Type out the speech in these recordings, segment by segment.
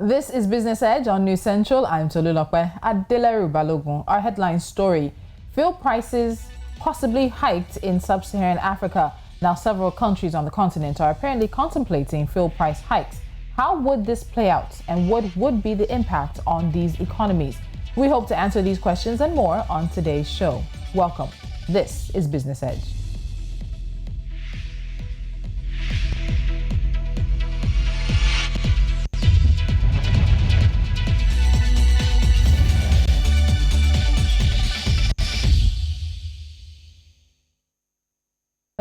This is Business Edge on News Central. I'm Tolulope Adeleru-Balogun. Our headline story: fuel prices possibly hiked in Sub-Saharan Africa. Now, several countries on the continent are apparently contemplating fuel price hikes. How would this play out, and what would be the impact on these economies? We hope to answer these questions and more on today's show. Welcome. This is Business Edge.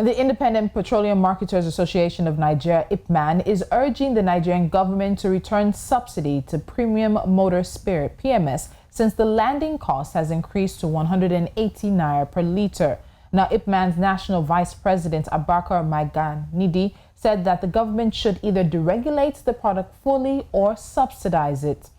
The Independent Petroleum Marketers Association of Nigeria, IPMAN, is urging the Nigerian government to return subsidy to premium motor spirit, PMS, since the landing cost has increased to 180 naira per litre. Now, IPMAN's National Vice President, Abakar Maiganidi, said that the government should either deregulate the product fully or subsidize it.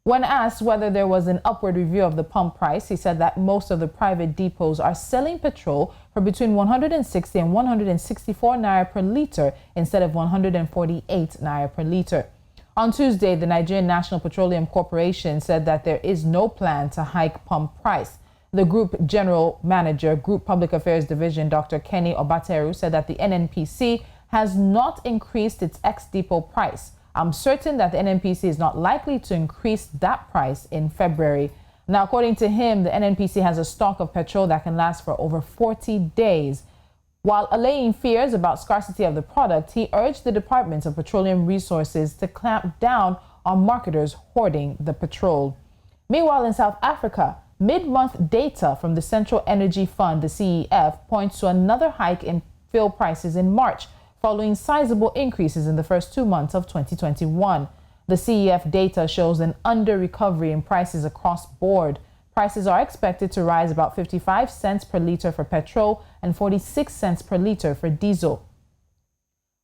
When asked whether there was an upward review of the pump price, he said that most of the private depots are selling petrol for between 160 and 164 naira per litre instead of 148 naira per litre. On Tuesday, the Nigerian National Petroleum Corporation said that there is no plan to hike pump price. The Group General Manager, Group Public Affairs Division, Dr. Kenny Obateru, said that the NNPC has not increased its ex-depot price. I'm certain that the NNPC is not likely to increase that price in February. Now, according to him, the NNPC has a stock of petrol that can last for over 40 days. While allaying fears about scarcity of the product, he urged the Department of Petroleum Resources to clamp down on marketers hoarding the petrol. Meanwhile, in South Africa, mid-month data from the Central Energy Fund, the CEF, points to another hike in fuel prices in March, following sizable increases in the first 2 months of 2021. The CEF data shows an under-recovery in prices across board. Prices are expected to rise about 55 cents per litre for petrol and 46 cents per litre for diesel.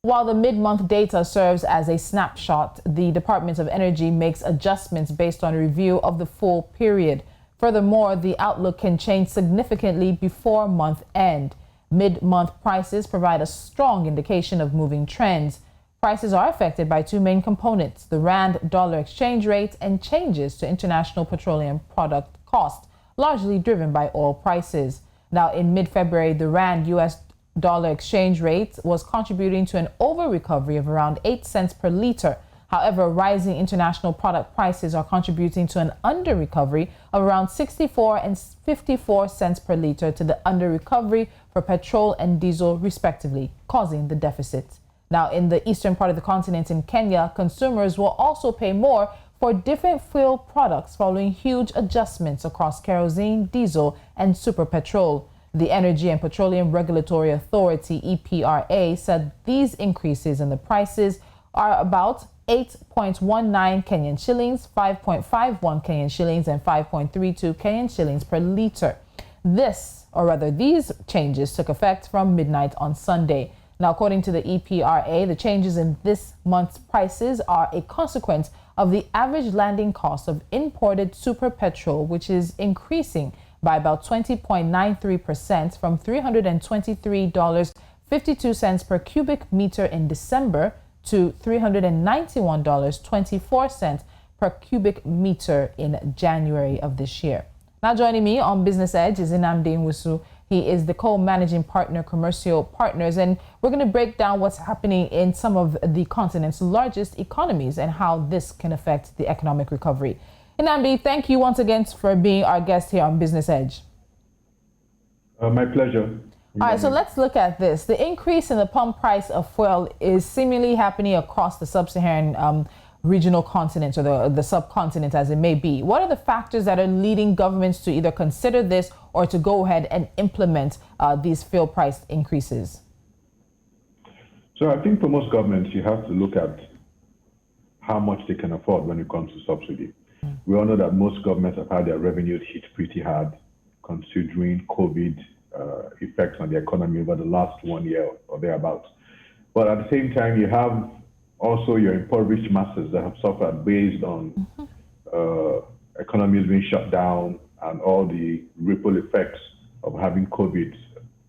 While the mid-month data serves as a snapshot, the Department of Energy makes adjustments based on a review of the full period. Furthermore, the outlook can change significantly before month end. Mid-month prices provide a strong indication of moving trends. Prices are affected by two main components: the rand-dollar exchange rate and changes to international petroleum product cost, largely driven by oil prices. Now, in mid-February, the rand-US dollar exchange rate was contributing to an over-recovery of around 8 cents per litre. However, rising international product prices are contributing to an under-recovery of around 64 and 54 cents per litre to the under-recovery for petrol and diesel, respectively, causing the deficit. Now, in the eastern part of the continent in Kenya, consumers will also pay more for different fuel products following huge adjustments across kerosene, diesel, and super petrol. The Energy and Petroleum Regulatory Authority, EPRA, said these increases in the prices are about 8.19 Kenyan shillings, 5.51 Kenyan shillings, and 5.32 Kenyan shillings per litre. These changes took effect from midnight on Sunday. Now, according to the EPRA, the changes in this month's prices are a consequence of the average landing cost of imported super petrol, which is increasing by about 20.93% from $323.52 per cubic meter in December to $391.24 per cubic meter in January of this year. Now, joining me on Business Edge is Nnamdi Nwizu. He is the co-managing partner, Comercio Partners, and we're going to break down what's happening in some of the continent's largest economies and how this can affect the economic recovery. Nnamdi, thank you once again for being our guest here on Business Edge. My pleasure. All right, so let's look at this. The increase in the pump price of fuel is seemingly happening across the sub-Saharan regional continent, or the subcontinent as it may be. What are the factors that are leading governments to either consider this or to go ahead and implement these fuel price increases? So I think for most governments, you have to look at how much they can afford when it comes to subsidy. We all know that most governments have had their revenues hit pretty hard considering COVID effects on the economy over the last 1 year or thereabouts. But at the same time, you have also your impoverished masses that have suffered based on economies being shut down and all the ripple effects of having COVID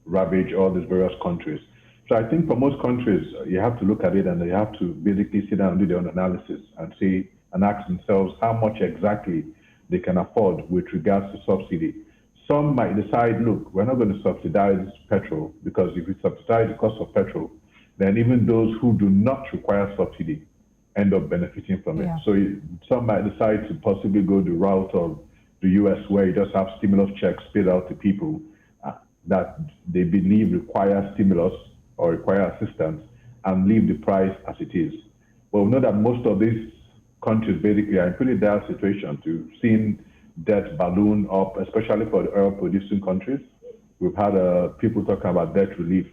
ravage all these various countries. So I think for most countries, you have to look at it and you have to basically sit down and do their own analysis and and ask themselves how much exactly they can afford with regards to subsidy. Some might decide, look, we're not going to subsidize petrol, because if we subsidize the cost of petrol, then even those who do not require subsidy end up benefiting from it. So some might decide to possibly go the route of the US, where you just have stimulus checks paid out to people that they believe require stimulus or require assistance, and leave the price as it is. But we know that most of these countries basically are in pretty dire situation to seeing debt balloon up, especially for the oil-producing countries. We've had people talking about debt relief.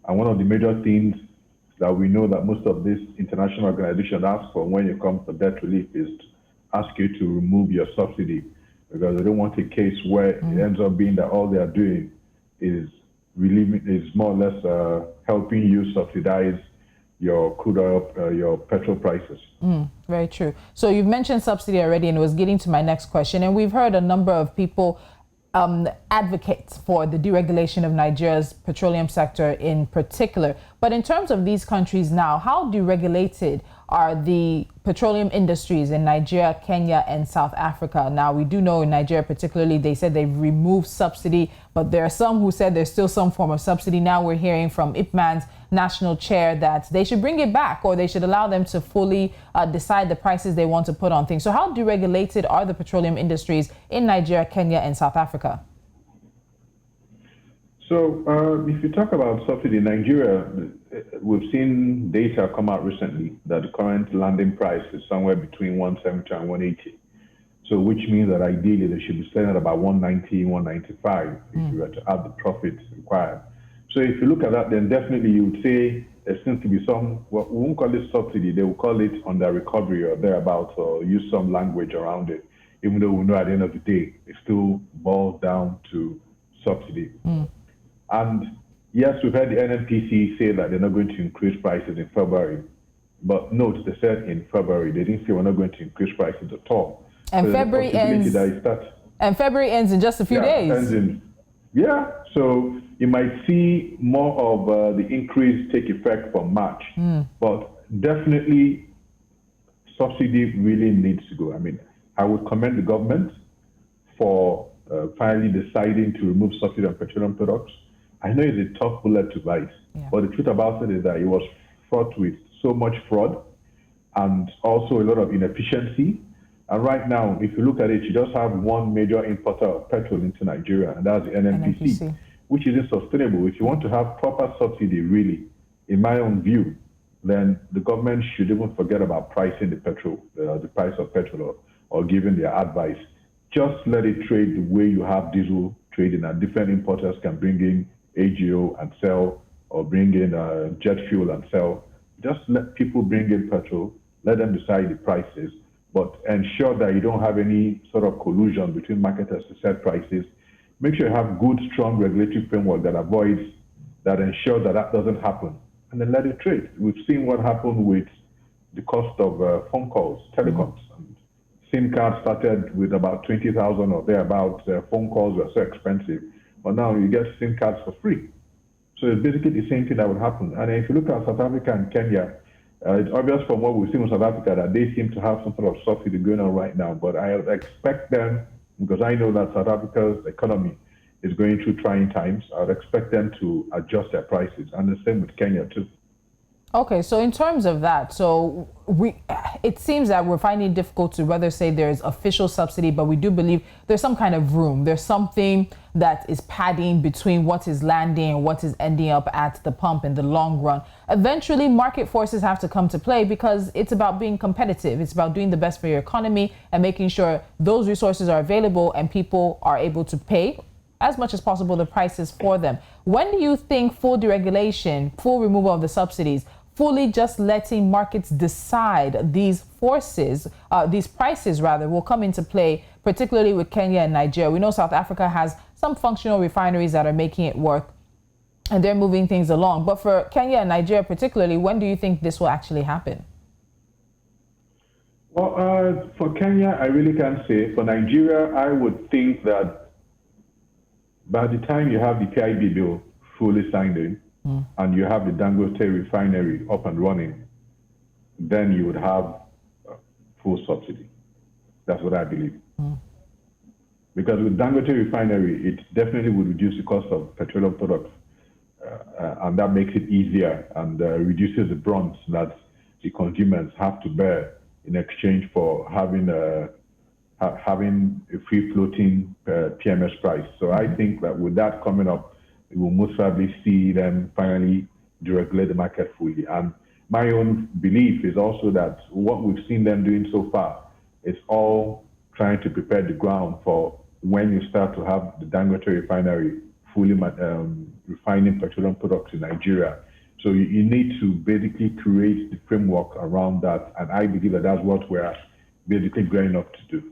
And one of the major things that we know that most of these international organizations ask for when it comes to debt relief is to ask you to remove your subsidy, because they don't want a case where it ends up being that all they are doing is relieving, is more or less helping you subsidize your crude oil, your petrol prices. Very true. So you've mentioned subsidy already, and it was getting to my next question. And we've heard a number of people advocate for the deregulation of Nigeria's petroleum sector in particular. But in terms of these countries now, how deregulated are the petroleum industries in Nigeria, Kenya, and South Africa? Now, we do know in Nigeria particularly, they said they've removed subsidy, but there are some who said there's still some form of subsidy. Now we're hearing from IPMAN's national chair that they should bring it back, or they should allow them to fully decide the prices they want to put on things. So how deregulated are the petroleum industries in Nigeria, Kenya, and South Africa? So if you talk about subsidy in Nigeria, we've seen data come out recently that the current landing price is somewhere between 170 and 180. So which means that ideally they should be selling at about 190, 195 if you were to add the profits required. So if you look at that, then definitely you would say there seems to be some, well, we won't call it subsidy, they will call it under recovery or thereabouts, or use some language around it, even though we know at the end of the day, it still boils down to subsidy. And yes, we've heard the NNPC say that they're not going to increase prices in February. But note, they said in February, they didn't say we're not going to increase prices at all. And so February ends. And February ends in just a few days. So you might see more of the increase take effect from March. But definitely, subsidy really needs to go. I mean, I would commend the government for finally deciding to remove subsidy on petroleum products. I know it's a tough bullet to bite, but the truth about it is that it was fraught with so much fraud and also a lot of inefficiency. And right now, if you look at it, you just have one major importer of petrol into Nigeria, and that's the NNPC, which isn't sustainable. If you want to have proper subsidy, really, in my own view, then the government should even forget about pricing the petrol, the price of petrol, or giving their advice. Just let it trade the way you have diesel trading, and different importers can bring in AGO and sell, or bring in jet fuel and sell. Just let people bring in petrol, let them decide the prices, but ensure that you don't have any sort of collusion between marketers to set prices. Make sure you have good, strong regulatory framework that ensures that that doesn't happen, and then let it trade. We've seen what happened with the cost of phone calls, telecoms. SIM cards started with about 20,000 or thereabouts. Phone calls were so expensive, but now you get SIM cards for free. So it's basically the same thing that would happen. And if you look at South Africa and Kenya, it's obvious from what we've seen in South Africa that they seem to have some sort of subsidy going on right now. But I expect them, because I know that South Africa's economy is going through trying times, I would expect them to adjust their prices. And the same with Kenya too. Okay, so in terms of that, so it seems that we're finding it difficult to whether say there's official subsidy, but we do believe there's some kind of room. There's something that is padding between what is landing and what is ending up at the pump in the long run. Eventually, market forces have to come to play, because it's about being competitive. It's about doing the best for your economy and making sure those resources are available and people are able to pay as much as possible the prices for them. When do you think full deregulation, full removal of the subsidies, fully just letting markets decide these forces, these prices rather, will come into play, particularly with Kenya and Nigeria? We know South Africa has some functional refineries that are making it work, and they're moving things along. But for Kenya and Nigeria particularly, when do you think this will actually happen? Well, for Kenya, I really can't say. For Nigeria, I would think that by the time you have the PIB bill fully signed in, and you have the Dangote refinery up and running, then you would have full subsidy. That's what I believe. Because with Dangote refinery, it definitely would reduce the cost of petroleum products, and that makes it easier and reduces the brunt that the consumers have to bear in exchange for having a free-floating PMS price. So I think that with that coming up, we will most probably see them finally deregulate the market fully. And my own belief is also that what we've seen them doing so far is all trying to prepare the ground for when you start to have the Dangote refinery fully refining petroleum products in Nigeria. So you need to basically create the framework around that. And I believe that that's what we're basically gearing up to do.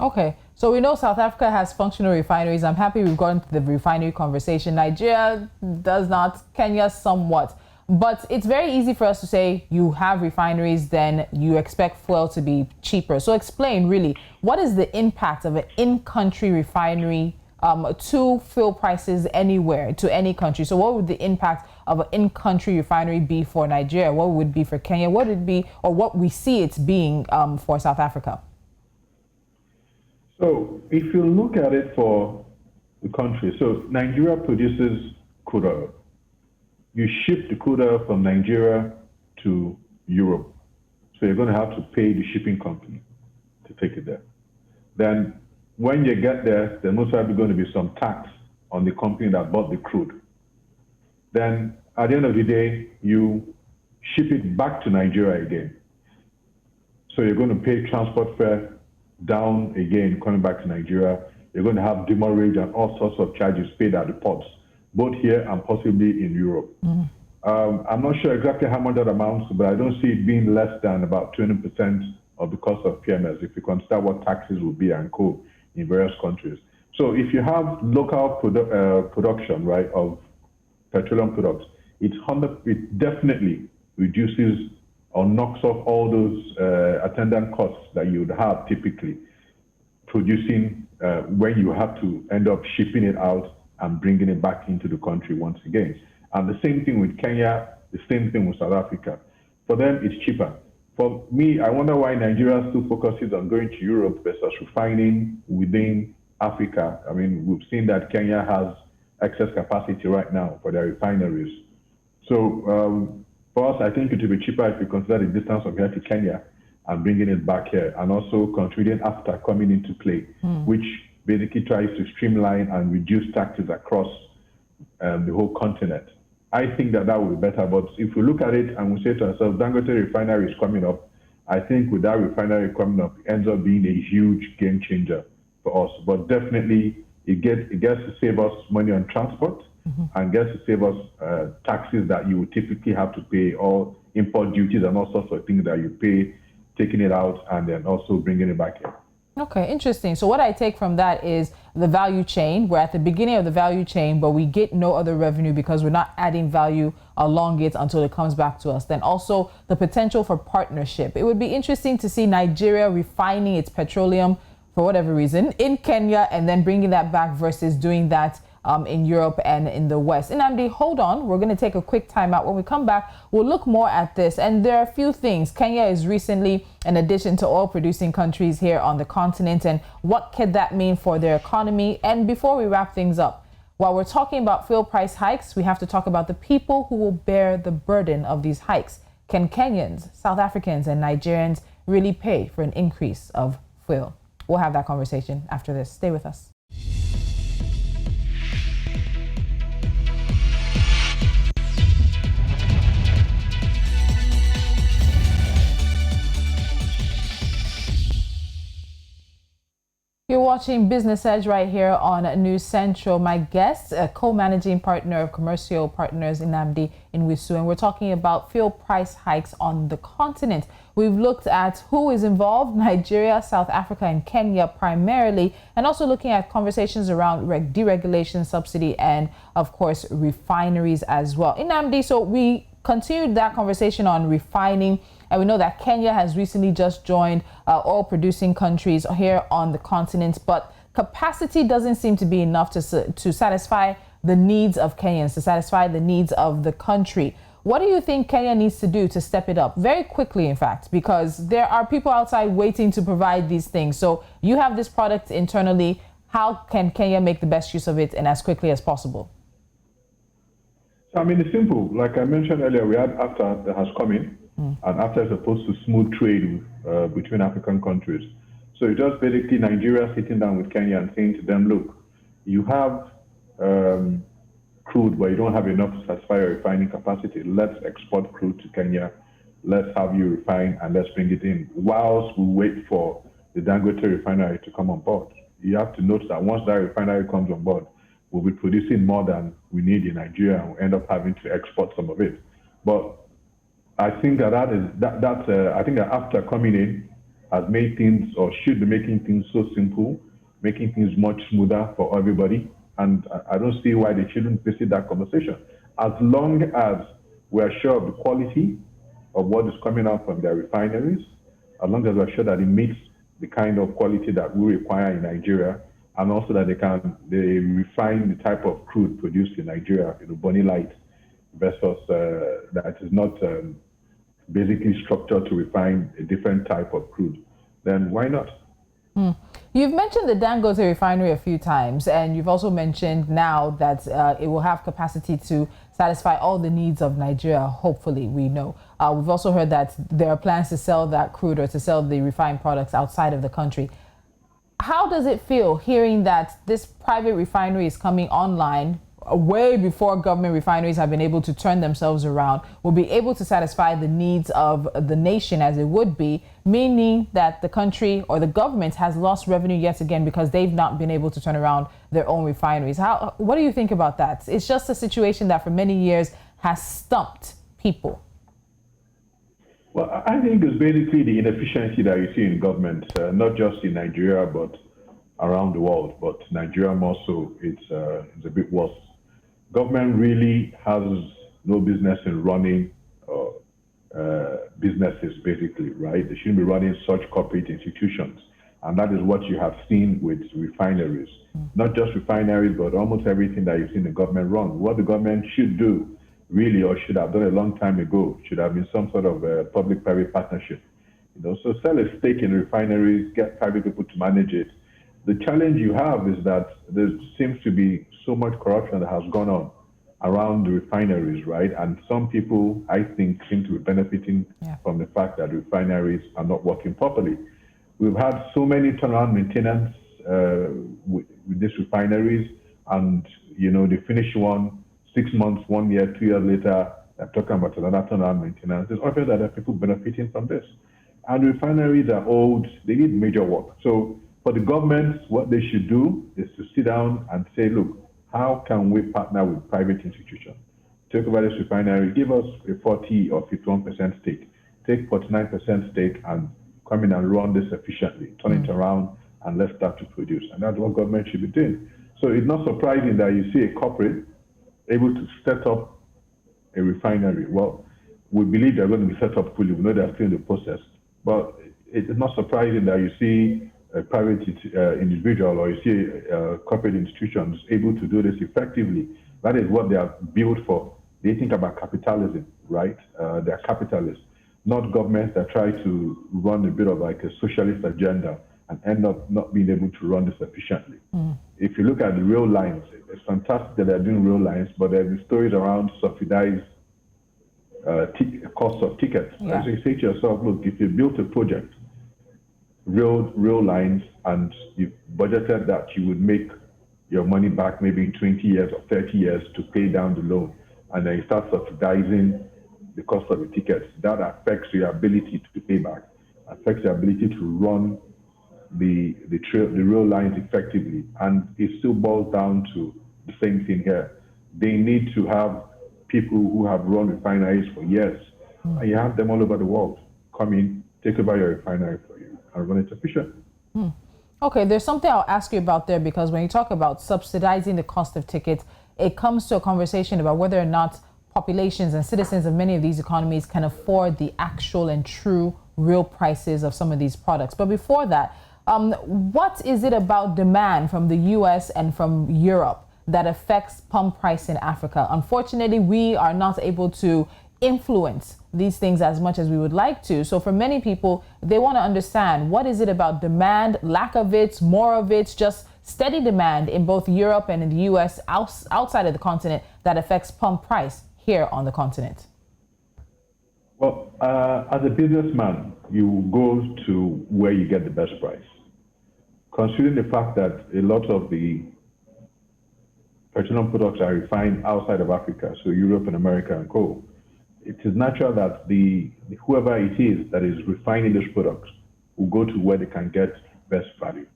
Okay, so we know South Africa has functional refineries. I'm happy we've gone to the refinery conversation. Nigeria does not, Kenya somewhat. But it's very easy for us to say you have refineries, then you expect fuel to be cheaper. So explain really, what is the impact of an in-country refinery to fuel prices anywhere, to any country? So what would the impact of an in-country refinery be for Nigeria? What would it be for Kenya? What would it be, or what we see it's being for South Africa? So if you look at it for the country, so Nigeria produces crude oil. You ship the crude oil from Nigeria to Europe. So you're going to have to pay the shipping company to take it there. Then when you get there, there's most likely going to be some tax on the company that bought the crude. Then at the end of the day, you ship it back to Nigeria again. So you're going to pay transport fare down again, coming back to Nigeria. You're going to have demurrage and all sorts of charges paid at the ports, both here and possibly in Europe. I'm not sure exactly how much that amounts to, but I don't see it being less than about 20% of the cost of PMS if you consider what taxes will be and co in various countries. So if you have local production, right, of petroleum products, it definitely reduces or knocks off all those attendant costs that you would have typically producing when you have to end up shipping it out and bringing it back into the country once again. And the same thing with Kenya, the same thing with South Africa. For them, it's cheaper. For me, I wonder why Nigeria still focuses on going to Europe versus refining within Africa. I mean, we've seen that Kenya has excess capacity right now for their refineries. So for us, I think it would be cheaper if we consider the distance from here to Kenya and bringing it back here, and also contributing after coming into play, which basically tries to streamline and reduce taxes across the whole continent. I think that would be better, but if we look at it and we say to ourselves, Dangote refinery is coming up, I think with that refinery coming up, it ends up being a huge game changer for us. But definitely, it gets to save us money on transport and gets to save us taxes that you would typically have to pay, or import duties and all sorts of things that you pay, taking it out and then also bringing it back in. Okay, interesting. So what I take from that is the value chain. We're at the beginning of the value chain, but we get no other revenue because we're not adding value along it until it comes back to us. Then also the potential for partnership. It would be interesting to see Nigeria refining its petroleum for whatever reason in Kenya and then bringing that back versus doing that in Europe and in the West. Nnamdi, hold on. We're going to take a quick time out. When we come back, we'll look more at this. And there are a few things. Kenya is recently an addition to oil producing countries here on the continent. And what could that mean for their economy? And before we wrap things up, while we're talking about fuel price hikes, we have to talk about the people who will bear the burden of these hikes. Can Kenyans, South Africans, and Nigerians really pay for an increase of fuel? We'll have that conversation after this. Stay with us. You're watching Business Edge right here on News Central. My guest, a co-managing partner of Comercio Partners, Nnamdi Nwizu, and we're talking about fuel price hikes on the continent. We've looked at who is involved, Nigeria, South Africa, and Kenya primarily, and also looking at conversations around deregulation, subsidy, and of course, refineries as well. Nnamdi, so we continued that conversation on refining, and we know that Kenya has recently just joined oil-producing countries here on the continent, but capacity doesn't seem to be enough to satisfy the needs of Kenyans, to satisfy the needs of the country. What do you think Kenya needs to do to step it up? Very quickly, in fact, because there are people outside waiting to provide these things. So you have this product internally. How can Kenya make the best use of it and as quickly as possible? So, I mean, it's simple. Like I mentioned earlier, we had AFTA that has come in, and AFTA is supposed to smooth trade between African countries. So it's just basically Nigeria sitting down with Kenya and saying to them, look, you have crude, but you don't have enough to satisfy your refining capacity. Let's export crude to Kenya. Let's have you refine and let's bring it in, whilst we wait for the Dangote refinery to come on board. You have to note that once that refinery comes on board, we'll be producing more than we need in Nigeria, and we'll end up having to export some of it. But I think that I think that after coming in has made things, or should be making things so simple, making things much smoother for everybody. And I don't see why they shouldn't visit that conversation. As long as we're sure of the quality of what is coming out from their refineries, as long as we're sure that it meets the kind of quality that we require in Nigeria, and also that they refine the type of crude produced in Nigeria, Bonny Light, versus that is not basically structured to refine a different type of crude, then why not? You've mentioned the Dangote refinery a few times, and you've also mentioned now that it will have capacity to satisfy all the needs of Nigeria, hopefully, we know. We've also heard that there are plans to sell that crude or to sell the refined products outside of the country. How does it feel hearing that this private refinery is coming online way before government refineries have been able to turn themselves around, will be able to satisfy the needs of the nation as it would be, meaning that the country or the government has lost revenue yet again because they've not been able to turn around their own refineries? What do you think about that? It's just a situation that for many years has stumped people. Well, I think it's basically the inefficiency that you see in government, not just in Nigeria, but around the world. But Nigeria more so, it's a bit worse. Government really has no business in running businesses, basically, right? They shouldn't be running such corporate institutions. And that is what you have seen with refineries. Not just refineries, but almost everything that you've seen the government run. What the government should do, really, or should have done a long time ago, should have been some sort of public-private partnership. So sell a stake in refineries, get private people to manage it. The challenge you have is that there seems to be so much corruption that has gone on around the refineries, right? And some people, I think, seem to be benefiting from the fact that refineries are not working properly. We've had so many turnaround maintenance with these refineries, and they finish one 6 months, 1 year, 2 years later, they're talking about another turnaround maintenance. It's obvious that there are people benefiting from this. And refineries are old, they need major work. So for the government, what they should do is to sit down and say, look, how can we partner with private institutions? Take over this refinery, give us a 40 or 51% stake, take 49% stake and come in and run this efficiently, turn it around and let's start to produce. And that's what government should be doing. So it's not surprising that you see a corporate able to set up a refinery. Well, we believe they're going to be set up fully. We know they're still in the process. But it's not surprising that you see a private individual or you see corporate institutions able to do this effectively. That is what they are built for. They think about capitalism, right? They're capitalists, not governments that try to run a bit of like a socialist agenda and end up not being able to run this efficiently. If you look at the rail lines, it's fantastic that they're doing rail lines, but there are stories around subsidized cost of tickets. As you say to yourself, look, if you built a project, rail lines, and you budgeted that you would make your money back maybe in 20 years or 30 years to pay down the loan, and then you start subsidizing the cost of the tickets, that affects your ability to pay back, affects your ability to run the rail lines effectively. And it still boils down to the same thing here. They need to have people who have run refineries for years, and you have them all over the world come in, take over your refinery for you, and run it efficiently. Okay, there's something I'll ask you about there, because when you talk about subsidizing the cost of tickets, it comes to a conversation about whether or not populations and citizens of many of these economies can afford the actual and true real prices of some of these products. But before that, what is it about demand from the US and from Europe that affects pump price in Africa? Unfortunately, we are not able to influence these things as much as we would like to. So for many people, they want to understand, what is it about demand, lack of it, more of it, just steady demand in both Europe and in the US outside of the continent that affects pump price here on the continent? Well, as a businessman, you go to where you get the best price. Considering the fact that a lot of the petroleum products are refined outside of Africa, so Europe and America and co., it is natural that whoever it is that is refining those products will go to where they can get best value,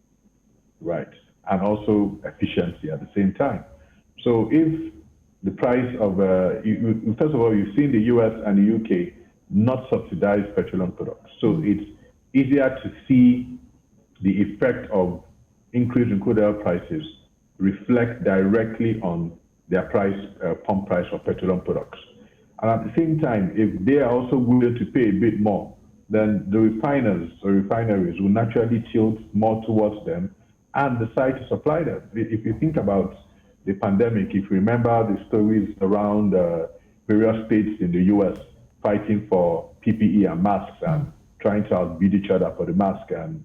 right? And also efficiency at the same time. So if the price of, first of all, you've seen the US and the UK not subsidize petroleum products. So it's easier to see the effect of increase in crude oil prices reflect directly on their pump price of petroleum products. And at the same time, if they are also willing to pay a bit more, then the refiners or refineries will naturally tilt more towards them and decide to supply them. If you think about the pandemic, if you remember the stories around various states in the US fighting for PPE and masks and trying to outbid each other for the mask, and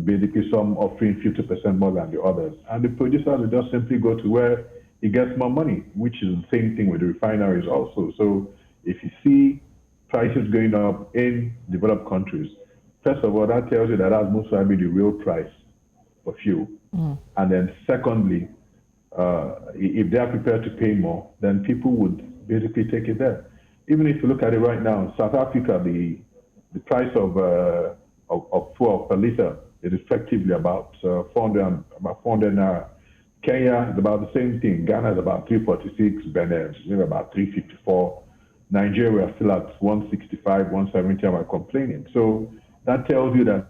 basically some offering 50% more than the others. And the producers will just simply go to where he gets more money, which is the same thing with the refineries also. So if you see prices going up in developed countries, first of all, that tells you that that's most likely the real price for fuel. And then secondly, if they are prepared to pay more, then people would basically take it there. Even if you look at it right now, in South Africa, the price of fuel per liter is effectively about 400 naira. Kenya is about the same thing. Ghana is about 346. Benin is maybe about 354. Nigeria is still at 165, 170. Am I complaining? So that tells you that.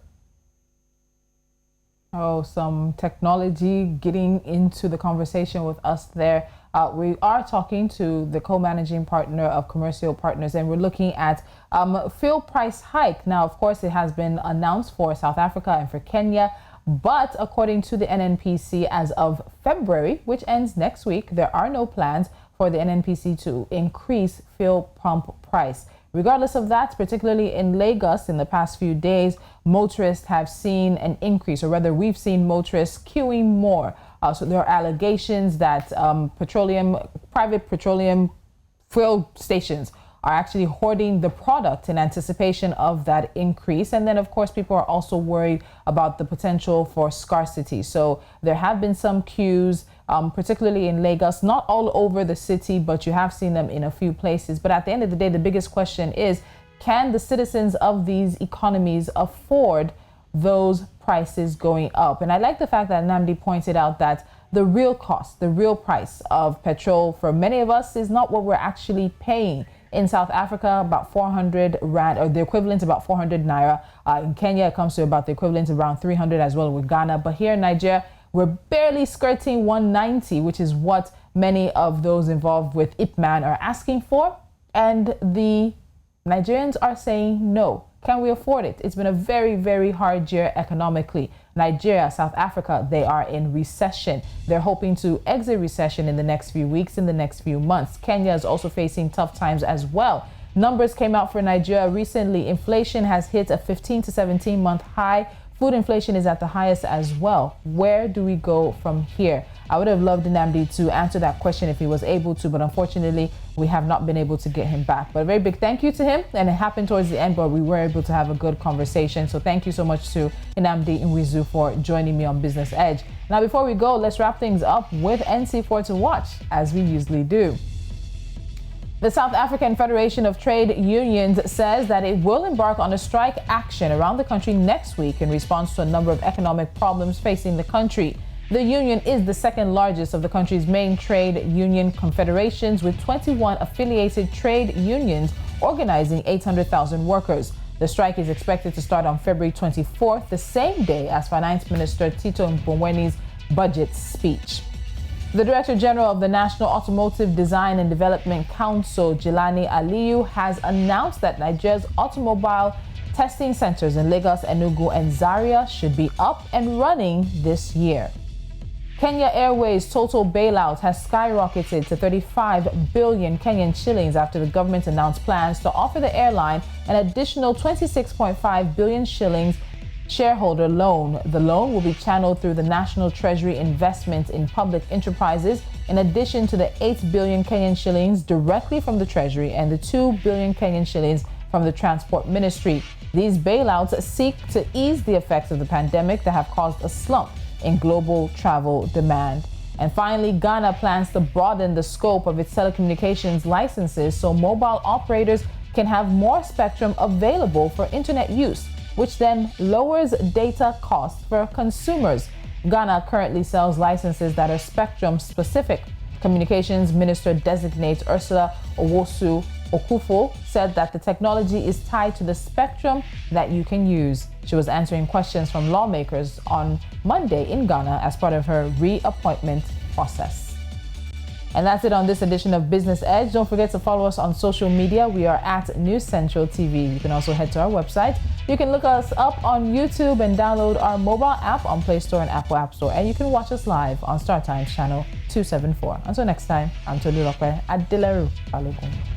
Oh, some technology getting into the conversation with us there. We are talking to the co-managing partner of Comercio Partners, and we're looking at fuel price hike. Now, of course, it has been announced for South Africa and for Kenya, but according to the NNPC, as of February, which ends next week, there are no plans for the NNPC to increase fuel pump price. Regardless of that, particularly in Lagos in the past few days, motorists have seen an increase, or rather we've seen motorists queuing more. So there are allegations that private petroleum fuel stations are actually hoarding the product in anticipation of that increase. And then, of course, people are also worried about the potential for scarcity. So there have been some queues, particularly in Lagos, not all over the city, but you have seen them in a few places. But at the end of the day, the biggest question is, can the citizens of these economies afford those prices going up? And I like the fact that Nnamdi pointed out that the real cost, the real price of petrol for many of us is not what we're actually paying. In South Africa, about 400 rand, or the equivalent about 400 naira. In Kenya, it comes to about the equivalent of around 300 as well with Ghana. But here in Nigeria, we're barely skirting 190, which is what many of those involved with IPMAN are asking for. And the Nigerians are saying no. Can we afford it? It's been a very, very hard year economically. Nigeria, South Africa, they are in recession. They're hoping to exit recession in the next few weeks, in the next few months. Kenya is also facing tough times as well. Numbers came out for Nigeria recently. Inflation has hit a 15 to 17-month high. Food inflation is at the highest as well. Where do we go from here? I would have loved Nnamdi to answer that question if he was able to, but unfortunately, we have not been able to get him back. But a very big thank you to him, and it happened towards the end, but we were able to have a good conversation. So thank you so much to Nnamdi Nwizu for joining me on Business Edge. Now, before we go, let's wrap things up with NC4 to watch, as we usually do. The South African Federation of Trade Unions says that it will embark on a strike action around the country next week in response to a number of economic problems facing the country. The union is the second largest of the country's main trade union confederations, with 21 affiliated trade unions organizing 800,000 workers. The strike is expected to start on February 24th, the same day as Finance Minister Tito Mbowen's budget speech. The Director General of the National Automotive Design and Development Council, Jelani Aliyu, has announced that Nigeria's automobile testing centers in Lagos, Enugu, and Zaria should be up and running this year. Kenya Airways' total bailout has skyrocketed to 35 billion Kenyan shillings after the government announced plans to offer the airline an additional 26.5 billion shillings shareholder loan. The loan will be channeled through the National Treasury Investment in Public Enterprises, in addition to the 8 billion Kenyan shillings directly from the Treasury and the 2 billion Kenyan shillings from the Transport Ministry. These bailouts seek to ease the effects of the pandemic that have caused a slump in global travel demand. And finally, Ghana plans to broaden the scope of its telecommunications licenses so mobile operators can have more spectrum available for internet use, which then lowers data costs for consumers. Ghana currently sells licenses that are spectrum specific. Communications Minister Designate Ursula Owusu-Okufo said that the technology is tied to the spectrum that you can use. She was answering questions from lawmakers on Monday in Ghana as part of her reappointment process. And that's it on this edition of Business Edge. Don't forget to follow us on social media. We are at News Central TV. You can also head to our website. You can look us up on YouTube and download our mobile app on Play Store and Apple App Store. And you can watch us live on StarTimes channel 274. Until next time, I'm Tolulope Adeleru-Balogun.